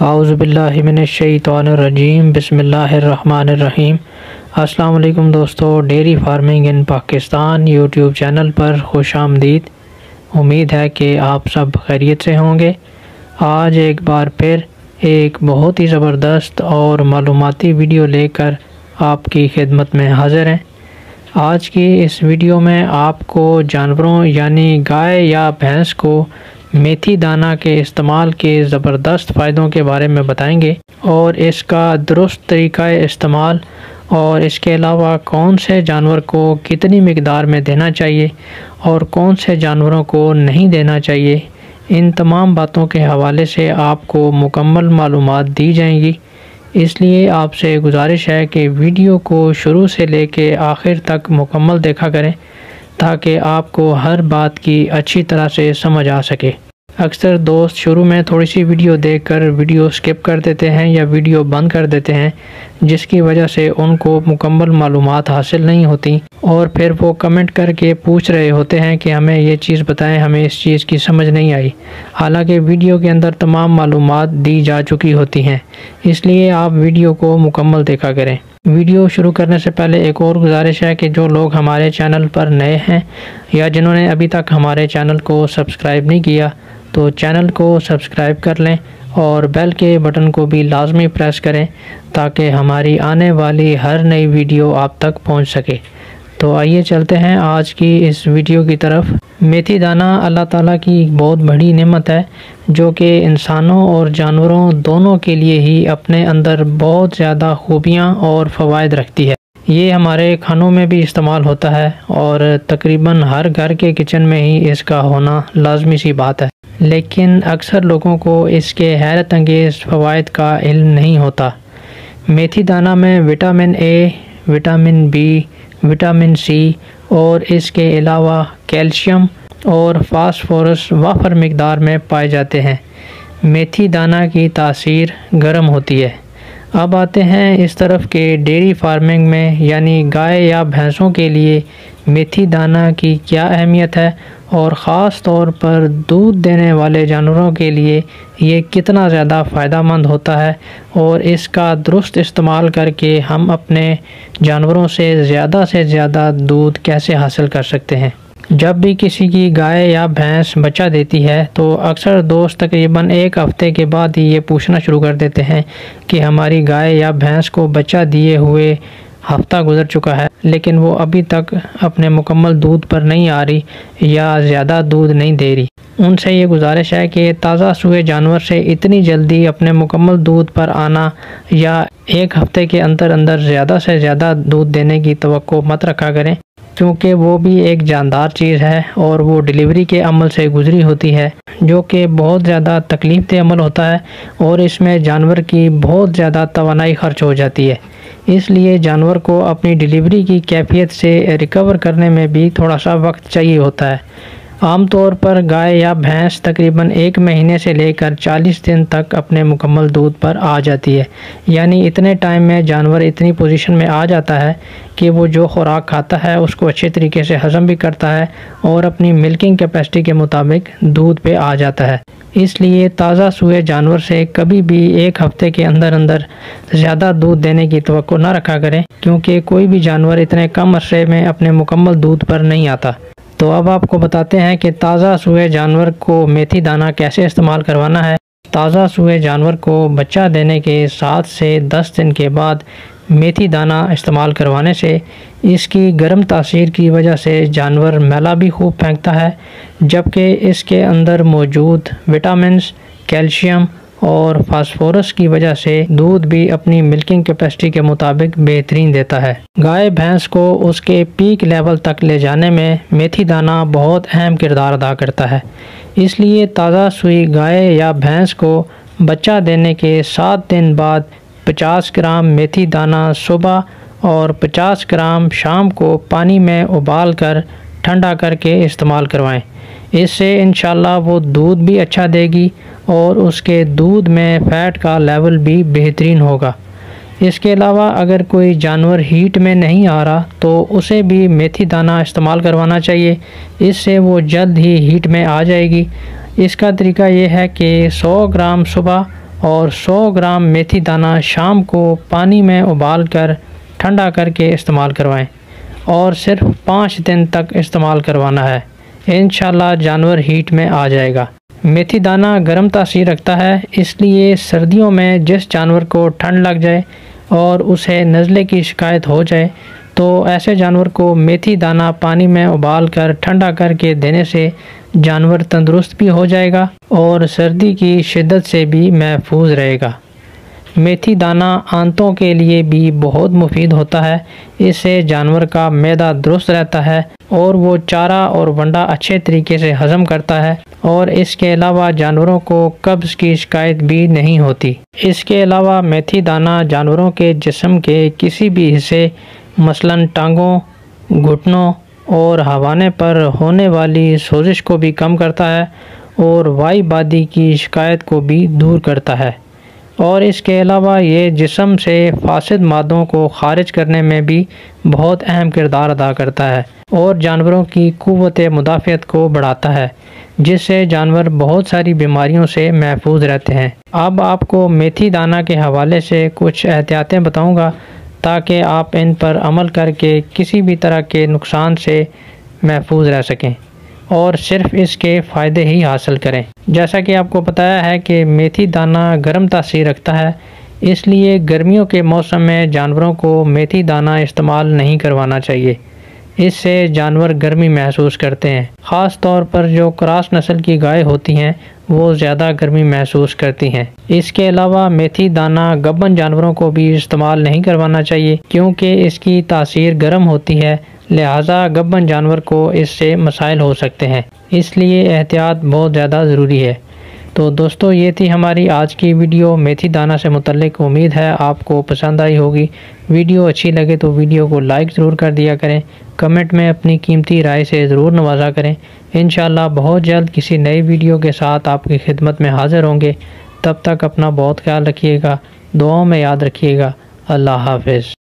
आऊज़ुबिल्लाहि मिनश्शैतानिर्रजीम बिस्मिल्लाहिर्रहमानिर्रहीम। अस्सलाम वालेकुम दोस्तों, dairy farming in Pakistan YouTube channel पर खुश आमदीद। उम्मीद है कि आप सब खैरियत से होंगे। आज एक बार फिर एक बहुत ही ज़बरदस्त और मालूमाती वीडियो लेकर आपकी खिदमत में हाज़िर हैं। आज की इस वीडियो में आपको जानवरों यानी गाय या भैंस को मेथी दाना के इस्तेमाल के ज़बरदस्त फ़ायदों के बारे में बताएंगे और इसका दुरुस्त तरीक़ा इस्तेमाल और इसके अलावा कौन से जानवर को कितनी मिक़दार में देना चाहिए और कौन से जानवरों को नहीं देना चाहिए। इन तमाम बातों के हवाले से आपको मुकम्मल मालूमात दी जाएंगी। इसलिए आपसे गुजारिश है कि वीडियो को शुरू से लेकर आखिर तक मुकम्मल देखा करें ताकि आपको हर बात की अच्छी तरह से समझ आ सके। अक्सर दोस्त शुरू में थोड़ी सी वीडियो देखकर वीडियो स्किप कर देते हैं या वीडियो बंद कर देते हैं, जिसकी वजह से उनको मुकम्मल मालूमात हासिल नहीं होती और फिर वो कमेंट करके पूछ रहे होते हैं कि हमें ये चीज़ बताएं, हमें इस चीज़ की समझ नहीं आई। हालांकि वीडियो के अंदर तमाम मालूमात दी जा चुकी होती हैं, इसलिए आप वीडियो को मुकम्मल देखा करें। वीडियो शुरू करने से पहले एक और गुजारिश है कि जो लोग हमारे चैनल पर नए हैं या जिन्होंने अभी तक हमारे चैनल को सब्सक्राइब नहीं किया तो चैनल को सब्सक्राइब कर लें और बेल के बटन को भी लाजमी प्रेस करें ताकि हमारी आने वाली हर नई वीडियो आप तक पहुंच सके। तो आइए चलते हैं आज की इस वीडियो की तरफ। मेथी दाना अल्लाह ताला की बहुत बड़ी नेमत है जो कि इंसानों और जानवरों दोनों के लिए ही अपने अंदर बहुत ज़्यादा खूबियाँ और फ़वाइद रखती है। ये हमारे खानों में भी इस्तेमाल होता है और तकरीबन हर घर के किचन में ही इसका होना लाजमी सी बात है, लेकिन अक्सर लोगों को इसके हैरत अंगेज़ फ़वाइद का इल्म नहीं होता। मेथी दाना में vitamin A, vitamin B, vitamin C और इसके अलावा कैल्शियम और फास्फोरस वाफर मिक़दार में पाए जाते हैं। मेथी दाना की तासीर गर्म होती है। अब आते हैं इस तरफ के डेयरी फार्मिंग में, यानी गाय या भैंसों के लिए मेथी दाना की क्या अहमियत है और ख़ास तौर पर दूध देने वाले जानवरों के लिए ये कितना ज़्यादा फ़ायदेमंद होता है और इसका दुरुस्त इस्तेमाल करके हम अपने जानवरों से ज़्यादा दूध कैसे हासिल कर सकते हैं। जब भी किसी की गाय या भैंस बच्चा देती है तो अक्सर दोस्त तकरीबन एक हफ़्ते के बाद ही ये पूछना शुरू कर देते हैं कि हमारी गाय या भैंस को बच्चा दिए हुए हफ़्ता गुजर चुका है लेकिन वो अभी तक अपने मुकम्मल दूध पर नहीं आ रही या ज़्यादा दूध नहीं दे रही। उनसे ये गुजारिश है कि ताज़ा सूए जानवर से इतनी जल्दी अपने मुकम्मल दूध पर आना या एक हफ़्ते के अंदर अंदर ज़्यादा से ज़्यादा दूध देने की तवक्को मत रखा करें, क्योंकि वो भी एक जानदार चीज़ है और वो डिलीवरी के अमल से गुजरी होती है जो कि बहुत ज़्यादा तकलीफ़ दे अमल होता है और इसमें जानवर की बहुत ज़्यादा तवानाई खर्च हो जाती है। इसलिए जानवर को अपनी डिलीवरी की कैफियत से रिकवर करने में भी थोड़ा सा वक्त चाहिए होता है। आमतौर पर गाय या भैंस तकरीबन 1 महीने से लेकर 40 दिन तक अपने मुकम्मल दूध पर आ जाती है, यानी इतने टाइम में जानवर इतनी पोजीशन में आ जाता है कि वो जो खुराक खाता है उसको अच्छे तरीके से हज़म भी करता है और अपनी मिल्किंग कैपेसिटी के मुताबिक दूध पे आ जाता है। इसलिए ताज़ा सूए जानवर से कभी भी एक हफ़्ते के अंदर अंदर ज़्यादा दूध देने की तवक्को न रखा करें, क्योंकि कोई भी जानवर इतने कम अरसे में अपने मुकम्मल दूध पर नहीं आता। तो अब आपको बताते हैं कि ताज़ा सूए जानवर को मेथी दाना कैसे इस्तेमाल करवाना है। ताज़ा सूए जानवर को बच्चा देने के 7 से 10 दिन के बाद मेथी दाना इस्तेमाल करवाने से इसकी गर्म तासीर की वजह से जानवर मैला भी खूब फेंकता है, जबकि इसके अंदर मौजूद विटामिन्स, कैल्शियम और फास्फोरस की वजह से दूध भी अपनी मिल्किंग कैपेसिटी के मुताबिक बेहतरीन देता है। गाय भैंस को उसके पीक लेवल तक ले जाने में मेथी दाना बहुत अहम किरदार अदा करता है। इसलिए ताज़ा सूई गाय या भैंस को बच्चा देने के 7 दिन बाद 50 ग्राम मेथी दाना सुबह और 50 ग्राम शाम को पानी में उबाल कर ठंडा करके इस्तेमाल करवाएं। इससे इंशाल्लाह वो दूध भी अच्छा देगी और उसके दूध में फ़ैट का लेवल भी बेहतरीन होगा। इसके अलावा अगर कोई जानवर हीट में नहीं आ रहा तो उसे भी मेथी दाना इस्तेमाल करवाना चाहिए, इससे वो जल्द ही हीट में आ जाएगी। इसका तरीका ये है कि 100 ग्राम सुबह और 100 ग्राम मेथी दाना शाम को पानी में उबाल कर ठंडा करके इस्तेमाल करवाएं और सिर्फ 5 दिन तक इस्तेमाल करवाना है। इंशाल्लाह जानवर हीट में आ जाएगा। मेथी दाना गर्म तासीर रखता है, इसलिए सर्दियों में जिस जानवर को ठंड लग जाए और उसे नज़ले की शिकायत हो जाए तो ऐसे जानवर को मेथी दाना पानी में उबाल कर ठंडा करके देने से जानवर तंदुरुस्त भी हो जाएगा और सर्दी की शिद्दत से भी महफूज रहेगा। मेथी दाना आंतों के लिए भी बहुत मुफीद होता है। इससे जानवर का मैदा दुरुस्त रहता है और वो चारा और वंडा अच्छे तरीके से हज़म करता है और इसके अलावा जानवरों को कब्ज़ की शिकायत भी नहीं होती। इसके अलावा मेथी दाना जानवरों के जिस्म के किसी भी हिस्से मसलन टांगों, घुटनों और हवाने पर होने वाली सोजिश को भी कम करता है और वाई बादी की शिकायत को भी दूर करता है और इसके अलावा ये जिस्म से फासिद मादों को खारिज करने में भी बहुत अहम किरदार अदा करता है और जानवरों की क़ुव्वत मुदाफ़ियत को बढ़ाता है, जिससे जानवर बहुत सारी बीमारियों से महफूज रहते हैं। अब आपको मेथी दाना के हवाले से कुछ एहतियातें बताऊंगा ताकि आप इन पर अमल करके किसी भी तरह के नुकसान से महफूज रह सकें और सिर्फ इसके फ़ायदे ही हासिल करें। जैसा कि आपको बताया है कि मेथी दाना गर्म तासीर रखता है, इसलिए गर्मियों के मौसम में जानवरों को मेथी दाना इस्तेमाल नहीं करवाना चाहिए। इससे जानवर गर्मी महसूस करते हैं। ख़ास तौर पर जो क्रॉस नस्ल की गाय होती हैं वो ज़्यादा गर्मी महसूस करती हैं। इसके अलावा मेथी दाना गब्बन जानवरों को भी इस्तेमाल नहीं करवाना चाहिए क्योंकि इसकी तासीर गर्म होती है, लिहाजा गब्बन जानवर को इससे मसाइल हो सकते हैं। इसलिए एहतियात बहुत ज़्यादा ज़रूरी है। तो दोस्तों, ये थी हमारी आज की वीडियो मेथी दाना से मुतल्लिक। उम्मीद है आपको पसंद आई होगी। वीडियो अच्छी लगे तो वीडियो को लाइक ज़रूर कर दिया करें। कमेंट में अपनी कीमती राय से ज़रूर नवाजा करें। इंशाल्लाह बहुत जल्द किसी नई वीडियो के साथ आपकी खिदमत में हाज़िर होंगे। तब तक अपना बहुत ख्याल रखिएगा, दुआओं में याद रखिएगा। अल्लाह हाफ़िज़।